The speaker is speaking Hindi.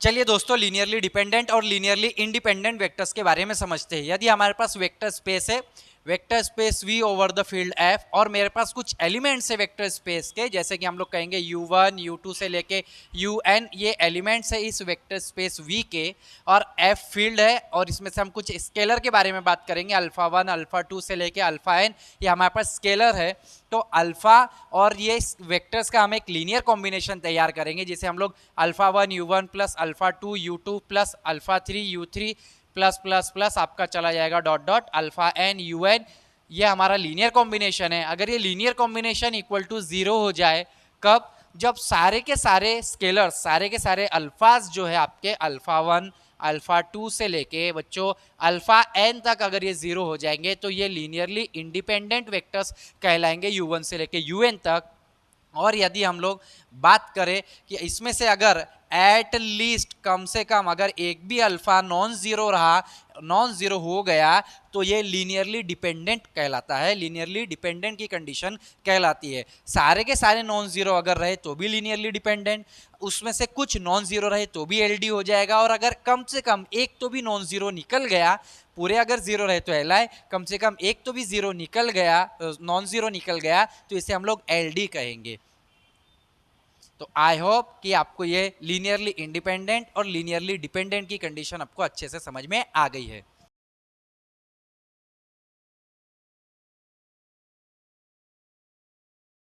चलिए दोस्तों, लीनियरली डिपेंडेंट और लीनियरली इंडिपेंडेंट वेक्टर्स के बारे में समझते हैं। यदि हमारे पास वेक्टर स्पेस है, vector space V over the field F, और मेरे पास कुछ एलिमेंट्स है वेक्टर स्पेस के, जैसे कि हम लोग कहेंगे U1 U2 से लेके UN, ये एलिमेंट्स है इस वेक्टर स्पेस V के, और F फील्ड है, और इसमें से हम कुछ स्केलर के बारे में बात करेंगे, अल्फा 1 अल्फा 2 से लेके अल्फा n, ये हमारे पास स्केलर है। तो अल्फा और ये वेक्टर्स का हम एक लीनियर कॉम्बिनेशन तैयार करेंगे, जिसे हम लोग alpha 1 U1 plus alpha 2 U2 plus alpha 3 U3 plus plus plus आपका चला जाएगा dot dot alpha n UN। ये हमारा लीनियर कॉम्बिनेशन है। अगर ये लीनियर कॉम्बिनेशन इक्वल टू 0 हो जाए, कब? जब सारे के सारे स्केलर्स, सारे के सारे अल्फाज जो है आपके अल्फा 1 अल्फा 2 से लेके बच्चों अल्फा n तक, अगर ये 0 हो जाएंगे तो ये लीनियरली इंडिपेंडेंट वेक्टर्स कहलाएंगे U1 से लेके UN तक। और यदि हम लोग बात करें कि इसमें से अगर एट लीस्ट, कम से कम अगर एक भी अल्फा नॉन जीरो रहा, नॉन जीरो हो गया, तो ये लीनियरली डिपेंडेंट कहलाता है, लीनियरली डिपेंडेंट की कंडीशन कहलाती है। सारे के सारे नॉन जीरो अगर रहे तो भी लीनियरली डिपेंडेंट, उसमें से कुछ नॉन जीरो रहे तो भी LD हो जाएगा, और अगर कम से कम एक तो भी नॉन जीरो निकल गया, पूरे अगर जीरो रहे तो LI, कम से कम एक तो भी जीरो निकल गया, नॉन जीरो निकल गया, तो इसे हम लोग LD कहेंगे। तो आई होप कि आपको ये लीनियरली इंडिपेंडेंट और लीनियरली डिपेंडेंट की कंडीशन आपको अच्छे से समझ में आ गई है।